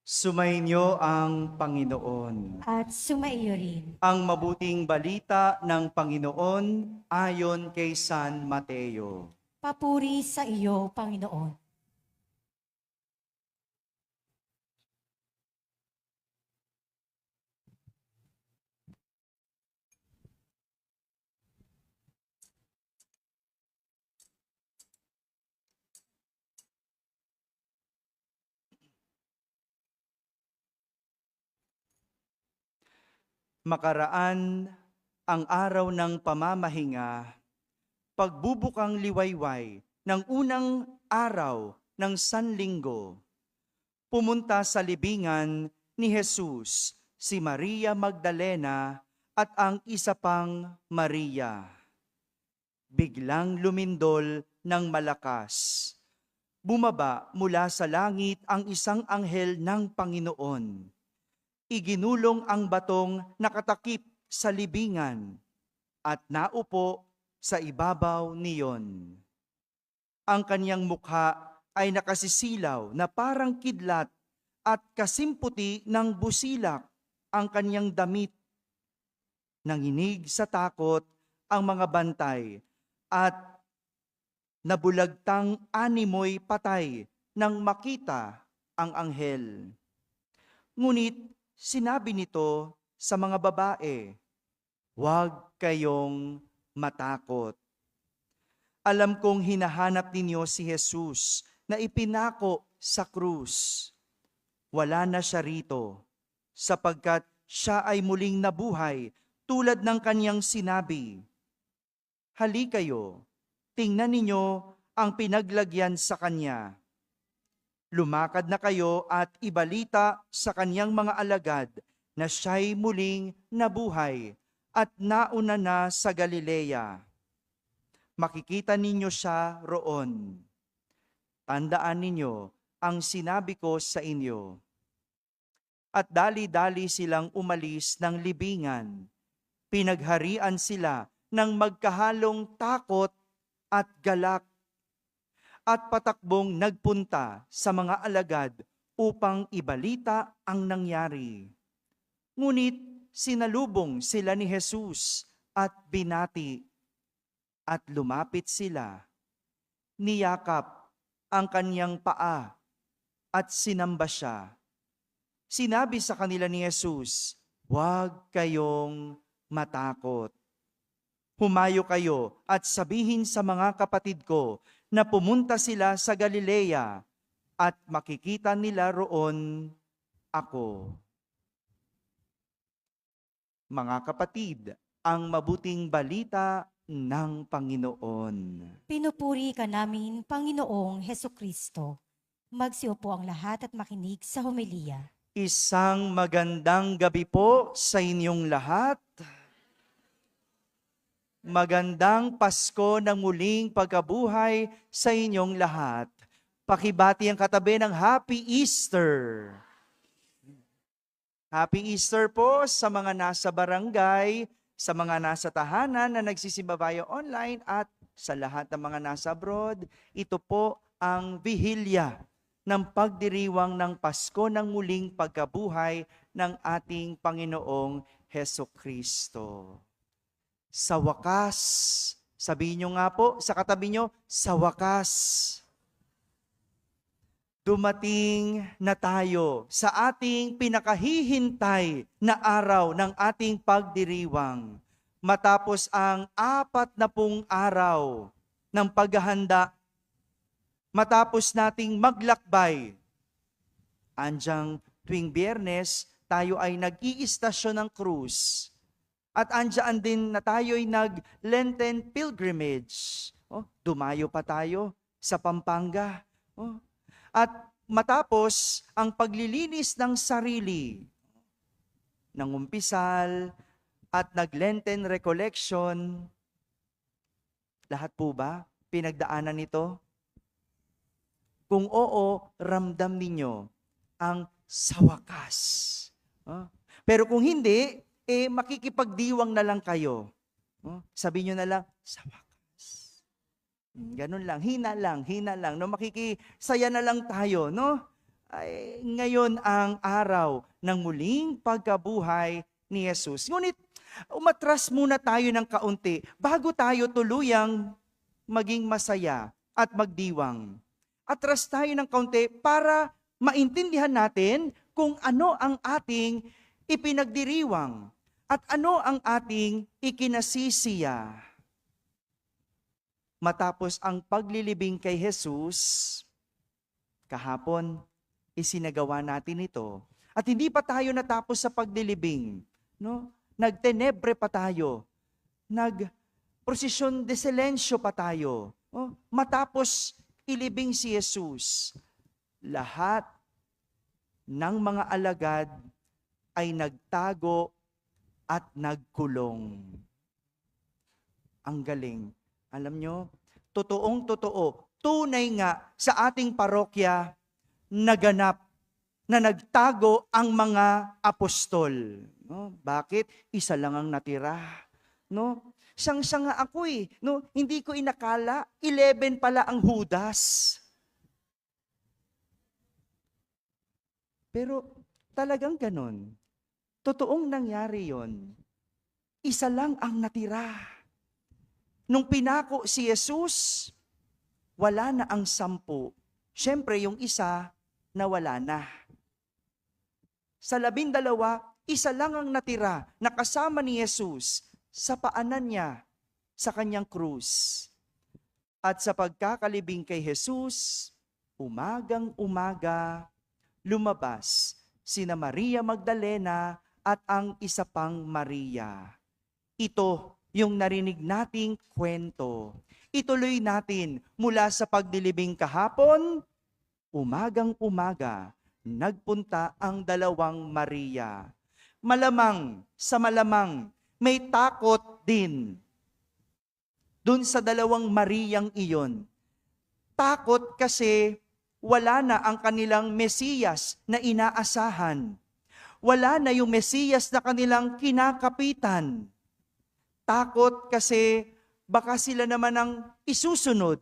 Sumainyo ang Panginoon. At sumaiyo rin. Ang mabuting balita ng Panginoon ayon kay San Mateo. Papuri sa iyo, Panginoon. Makaraan ang araw ng pamamahinga, pagbubukang liwayway ng unang araw ng Sanlinggo. Pumunta sa libingan ni Jesus si Maria Magdalena at ang isa pang Maria. Biglang lumindol ng malakas. Bumaba mula sa langit ang isang anghel ng Panginoon. Iginulong ang batong nakatakip sa libingan at naupo sa ibabaw niyon. Ang kaniyang mukha ay nakasisilaw na parang kidlat at kasimputi ng busilak ang kaniyang damit. Nanginig sa takot ang mga bantay at nabulagtang animoy patay nang makita ang anghel. Ngunit sinabi nito sa mga babae, "Huwag kayong matakot. Alam kong hinahanap ninyo si Jesus na ipinako sa krus. Wala na siya rito, sapagkat siya ay muling nabuhay tulad ng kaniyang sinabi. Halikayo, tingnan ninyo ang pinaglagyan sa kanya. Lumakad na kayo at ibalita sa kaniyang mga alagad na siya'y muling nabuhay at nauna na sa Galilea. Makikita ninyo siya roon. Tandaan ninyo ang sinabi ko sa inyo." At dali-dali silang umalis ng libingan. Pinagharian sila ng magkahalong takot at galak, at patakbong nagpunta sa mga alagad upang ibalita ang nangyari. Ngunit sinalubong sila ni Jesus at binati, at lumapit sila. Niyakap ang kaniyang paa at sinamba siya. Sinabi sa kanila ni Jesus, "Huwag kayong matakot. Humayo kayo at sabihin sa mga kapatid ko na pumunta sila sa Galilea at makikita nila roon ako." Mga kapatid, ang mabuting balita ng Panginoon. Pinupuri ka namin, Panginoong Hesukristo. Magsiupo ang lahat at makinig sa homilya. Isang magandang gabi po sa inyong lahat. Magandang Pasko ng muling pagkabuhay sa inyong lahat. Pakibati ang katabi ng Happy Easter. Happy Easter po sa mga nasa barangay, sa mga nasa tahanan na nagsisimba via online at sa lahat ng mga nasa abroad. Ito po ang bihilya ng pagdiriwang ng Pasko ng muling pagkabuhay ng ating Panginoong Hesukristo. Sa wakas, sabihin nyo nga po sa katabi nyo, sa wakas, dumating na tayo sa ating pinakahihintay na araw ng ating pagdiriwang. Matapos ang 40 araw ng paghahanda, matapos nating maglakbay, andyang tuwing Biyernes, tayo ay nag-iistasyon ng krus. At andyaan din na tayo'y nag-Lenten pilgrimage. Dumayo pa tayo sa Pampanga. At matapos ang paglilinis ng sarili, nangumpisal at nag-Lenten recollection, lahat po ba pinagdaanan nito? Kung oo, ramdam ninyo ang sa wakas. Pero kung hindi, makikipagdiwang na lang kayo. Sabi nyo na lang, sa wakas. Ganun lang, hina lang, no? Makikisaya na lang tayo, no? ay ngayon ang araw ng muling pagkabuhay ni Jesus. Ngunit umatras muna tayo ng kaunti bago tayo tuluyang maging masaya at magdiwang. Atras tayo ng kaunti para maintindihan natin kung ano ang ating ipinagdiriwang at ano ang ating ikinasisiya. Matapos ang paglilibing kay Jesus, kahapon, isinagawa natin ito. At hindi pa tayo natapos sa paglilibing. No? Nagtenebre pa tayo. Nagprosesyon de silensyo pa tayo. No? Matapos ilibing si Jesus, lahat ng mga alagad ay nagtago at nagkulong. Ang galing. Alam nyo, totoong totoo, tunay nga sa ating parokya, naganap na nagtago ang mga apostol. No? Bakit? Isa lang ang natira. No? Siyang-siya nga ako eh. No? Hindi ko inakala, 11 pala ang Judas. Pero talagang ganon. Totoong nangyari yon. Isa lang ang natira. Nung pinako si Jesus, wala na ang 10. Siyempre, yung isa, nawala na. Sa 12, isa lang ang natira na kasama ni Jesus sa paanan niya sa kanyang krus. At sa pagkakalibing kay Jesus, umagang-umaga, lumabas sina Maria Magdalena at ang isa pang Maria. Ito yung narinig nating kwento. Ituloy natin mula sa pagdilibing kahapon, umagang-umaga, nagpunta ang 2 Maria. Malamang, sa malamang, may takot din dun sa 2 Mariang iyon. Takot kasi wala na ang kanilang Mesiyas na inaasahan. Wala na yung Mesiyas na kanilang kinakapitan. Takot kasi baka sila naman ang isusunod.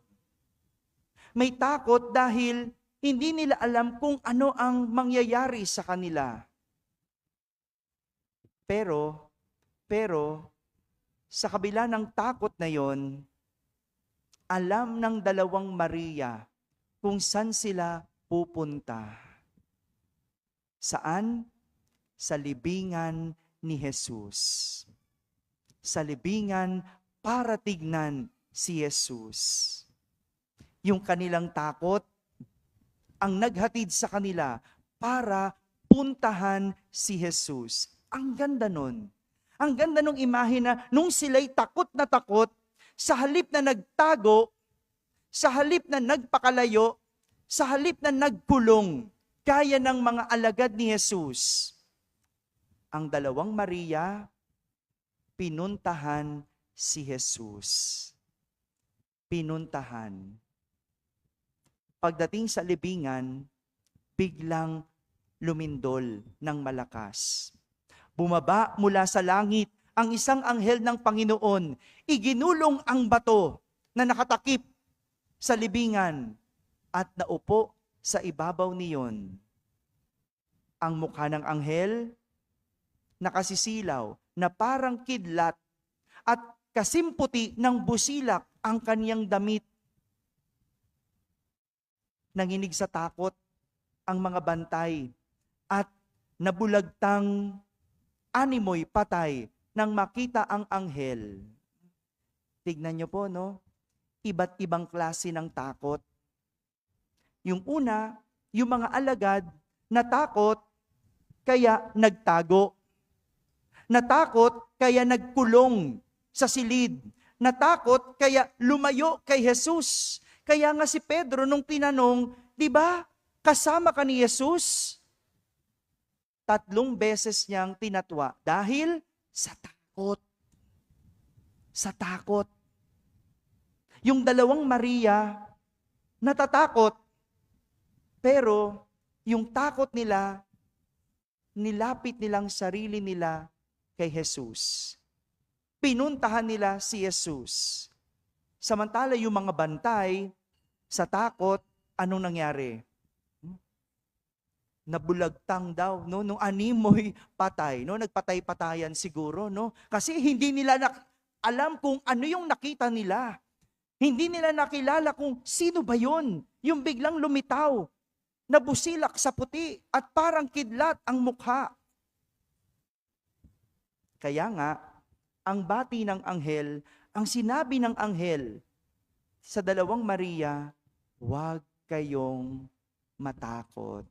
May takot dahil hindi nila alam kung ano ang mangyayari sa kanila. Pero, sa kabila ng takot na yon, alam ng 2 Maria kung saan sila pupunta. Saan? Sa libingan ni Jesus. Sa libingan para tignan si Jesus. Yung kanilang takot, ang naghatid sa kanila para puntahan si Jesus. Ang ganda nun. Ang ganda nung imahe na nung sila'y takot, sa halip na nagtago, sa halip na nagpakalayo, sa halip na nagkulong, gaya ng mga alagad ni Jesus, ang 2 Maria, pinuntahan si Jesus. Pinuntahan. Pagdating sa libingan, biglang lumindol ng malakas. Bumaba mula sa langit ang isang anghel ng Panginoon. Iginulong ang bato na nakatakip sa libingan at naupo sa ibabaw niyon. Ang mukha ng anghel, nakasisilaw na parang kidlat at kasimputi ng busilak ang kaniyang damit. Nanginig sa takot ang mga bantay at nabulagtang animoy patay nang makita ang anghel. Tignan niyo po, no? Iba't ibang klase ng takot. Yung una, yung mga alagad natakot kaya nagtago. Natakot kaya nagkulong sa silid. Natakot kaya lumayo kay Jesus. Kaya nga si Pedro nung tinanong, di ba, kasama ka ni Jesus? 3 beses niyang tinatwa dahil sa takot. Sa takot. Yung 2 Maria, natatakot, pero yung takot nila, nilapit nilang sarili nila kay Jesus. Pinuntahan nila si Jesus. Samantala yung mga bantay, sa takot, anong nangyari? nabulagtang daw, no, nung animoy patay, no, nagpatay-patayan siguro, no, kasi hindi nila alam kung ano yung nakita nila. Hindi nila nakilala kung sino ba yon, yung biglang lumitaw, nabusilak sa puti at parang kidlat ang mukha. Kaya nga, ang bati ng anghel, ang sinabi ng anghel sa dalawang Maria, huwag kayong matakot.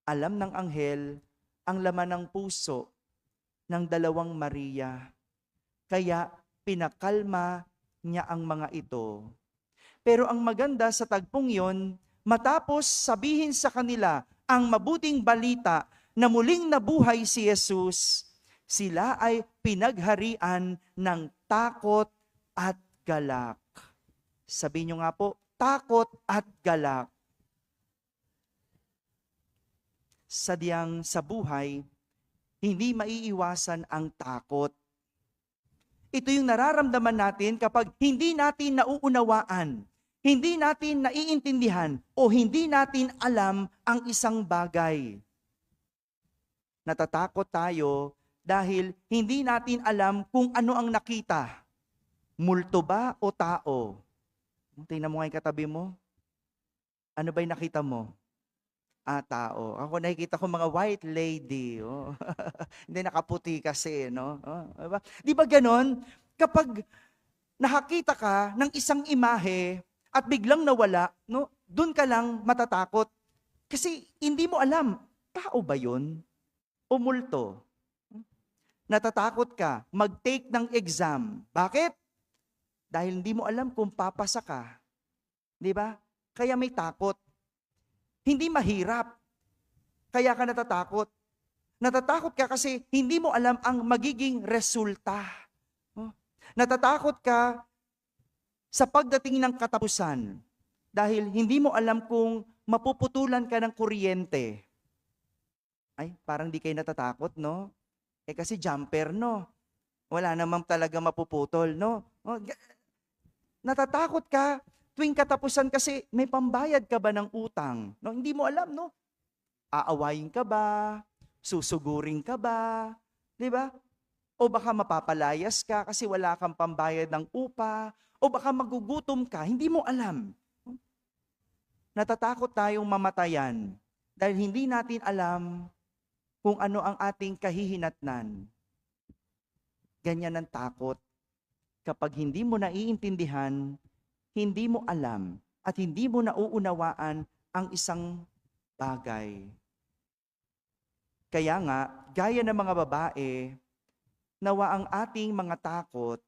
Alam ng anghel ang laman ng puso ng dalawang Maria. Kaya pinakalma niya ang mga ito. Pero ang maganda sa tagpong yon, matapos sabihin sa kanila ang mabuting balita na muling nabuhay si Jesus, sila ay pinagharian ng takot at galak. Sabihin nyo nga po, takot at galak. Sadyang sa buhay, hindi maiiwasan ang takot. Ito yung nararamdaman natin kapag hindi natin nauunawaan, hindi natin naiintindihan, o hindi natin alam ang isang bagay. Natatakot tayo dahil hindi natin alam kung ano ang nakita. Multo ba o tao? Tingnan mo nga yung katabi mo. Ano ba yung nakita mo? Tao. Ako nakikita ko mga white lady. Oh. Hindi, nakaputi kasi, no? Oh, diba? Di ba ganon? Kapag nakakita ka ng isang imahe at biglang nawala, no? Doon ka lang matatakot. Kasi hindi mo alam, tao ba yun? O multo? Natatakot ka mag-take ng exam. Bakit? Dahil hindi mo alam kung papasa ka. Di ba? Kaya may takot. Hindi mahirap. Kaya ka natatakot. Natatakot ka kasi hindi mo alam ang magiging resulta. Natatakot ka sa pagdating ng katapusan dahil hindi mo alam kung mapuputulan ka ng kuryente. Ay, parang di kayo natatakot, no? Kasi jumper, no? Wala namang talaga mapuputol, no? Natatakot ka tuwing katapusan kasi may pambayad ka ba ng utang? No, hindi mo alam, no? Aawayin ka ba? Susugurin ka ba? 'Di ba? O baka mapapalayas ka kasi wala kang pambayad ng upa, o baka magugutom ka, hindi mo alam. Natatakot tayong mamatayan dahil hindi natin alam kung ano ang ating kahihinatnan. Ganyan ang takot. Kapag hindi mo naiintindihan, hindi mo alam at hindi mo nauunawaan ang isang bagay. Kaya nga, gaya ng mga babae, nawa ang ating mga takot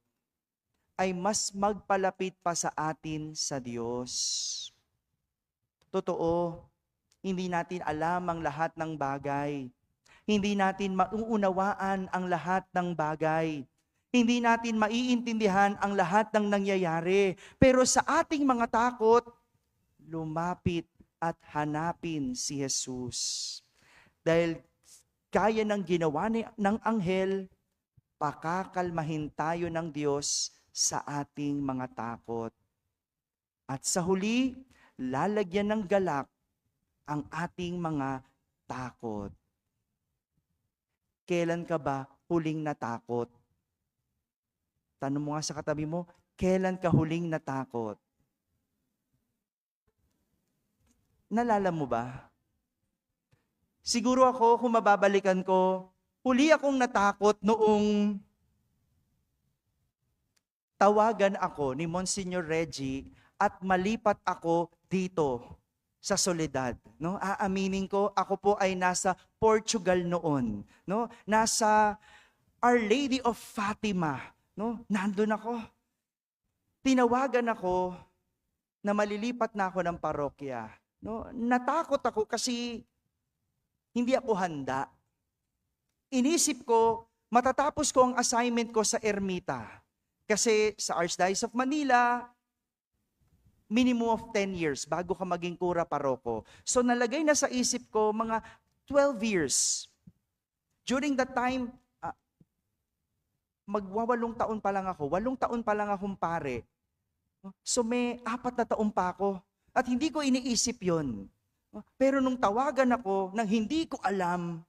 ay mas magpalapit pa sa atin sa Diyos. Totoo, hindi natin alam ang lahat ng bagay. Hindi natin mauunawaan ang lahat ng bagay. Hindi natin maiintindihan ang lahat ng nangyayari. Pero sa ating mga takot, lumapit at hanapin si Jesus. Dahil kaya ng ginawa ng anghel, pakakalmahin tayo ng Diyos sa ating mga takot. At sa huli, lalagyan ng galak ang ating mga takot. Kailan ka ba huling natakot? Tanong mo nga sa katabi mo, kailan ka huling natakot? Nalala mo ba? Siguro ako, kung mababalikan ko, huli akong natakot noong tawagan ako ni Monsignor Reggie at malipat ako dito sa Soledad, no? Aaminin ko, ako po ay nasa Portugal noon, no? Nasa Our Lady of Fatima, no? Nandun ako. Tinawagan ako na malilipat na ako ng parokya, no? Natakot ako kasi hindi ako handa. Inisip ko, matatapos ko ang assignment ko sa Ermita. Kasi sa Archdiocese of Manila, minimum of 10 years bago ka maging kura paroko. So nalagay na sa isip ko mga 12 years. During that time, magwawalong taon pa lang ako. 8 taon pa lang akong pare. So may 4 na taon pa ako. At hindi ko iniisip yon. Pero nung tawagan ako nang hindi ko alam,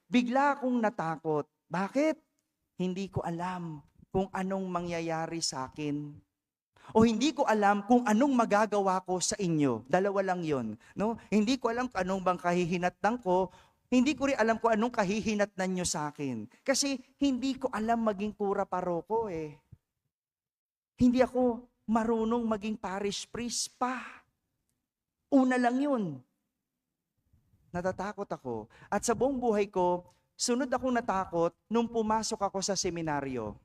bigla akong natakot. Bakit? Hindi ko alam kung anong mangyayari sa akin. O hindi ko alam kung anong magagawa ko sa inyo. Dalawa lang yon, no? Hindi ko alam kung anong bang kahihinatnan ko. Hindi ko rin alam kung anong kahihinatnan nyo sa akin. Kasi hindi ko alam maging kura paroko eh. Hindi ako marunong maging parish priest pa. Una lang yun. Natatakot ako. At sa buong buhay ko, sunod akong natakot nung pumasok ako sa seminaryo.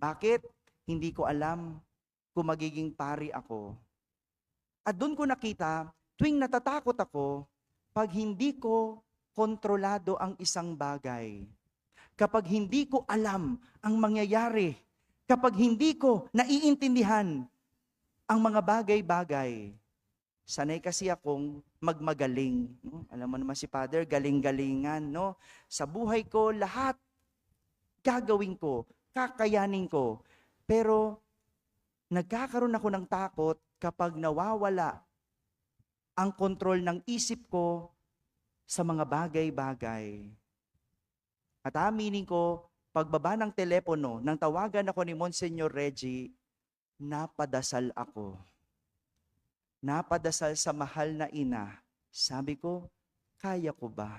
Bakit? Hindi ko alam kung magiging pari ako. At doon ko nakita, tuwing natatakot ako, pag hindi ko kontrolado ang isang bagay, kapag hindi ko alam ang mangyayari, kapag hindi ko naiintindihan ang mga bagay-bagay, sanay kasi akong magmagaling. No? Alam mo naman si Father, galing-galingan. No? Sa buhay ko, lahat gagawin ko, kakayanin ko. Pero nagkakaroon ako ng takot kapag nawawala ang kontrol ng isip ko sa mga bagay-bagay. At aminin ko, pagbaba ng telepono, nang tawagan ako ni Monsignor Reggie, napadasal ako. Napadasal sa mahal na ina. Sabi ko, kaya ko ba?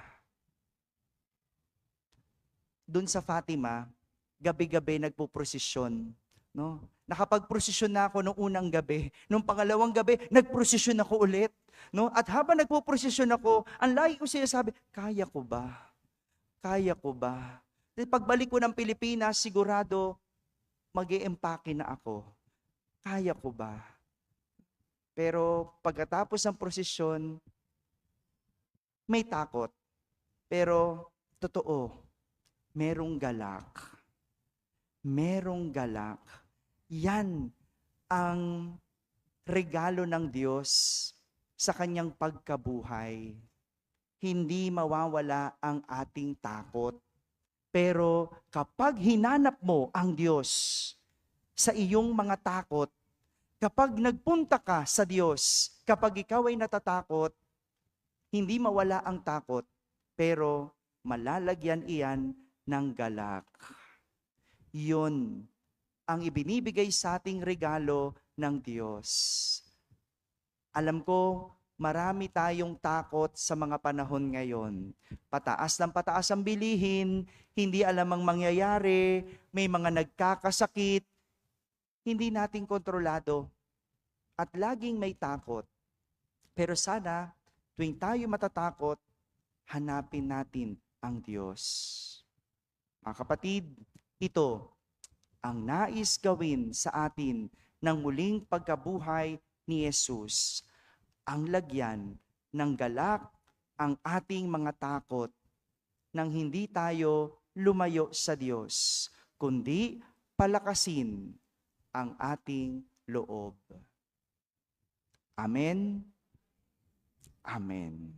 Doon sa Fatima, gabi-gabi nagpuprosesyon. No? Nakapagprosesyon na ako nung unang gabi. Nung pangalawang gabi, nagprosesyon ako ulit. No? At habang nagpuprosesyon ako, ang lagi ko sinasabi, kaya ko ba? Kaya ko ba? Pagbalik ko ng Pilipinas, sigurado mag-i-empake na ako. Kaya ko ba? Pero pagkatapos ng prosesyon, may takot. Pero totoo, merong galak. Merong galak. Yan ang regalo ng Diyos sa kanyang pagkabuhay. Hindi mawawala ang ating takot. Pero kapag hinanap mo ang Diyos sa iyong mga takot, kapag nagpunta ka sa Diyos, kapag ikaw ay natatakot, hindi mawala ang takot, pero malalagyan iyan ng galak. Yun ang ibinibigay sa ating regalo ng Diyos. Alam ko, marami tayong takot sa mga panahon ngayon. Pataas ng pataas ang bilihin, hindi alam ang mangyayari, may mga nagkakasakit, hindi natin kontrolado at laging may takot. Pero sana, tuwing tayo matatakot, hanapin natin ang Diyos. Mga kapatid, ito ang nais gawin sa atin ng muling pagkabuhay ni Jesus. Ang lagyan ng galak ang ating mga takot nang hindi tayo lumayo sa Diyos, kundi palakasin ang ating loob. Amen. Amen.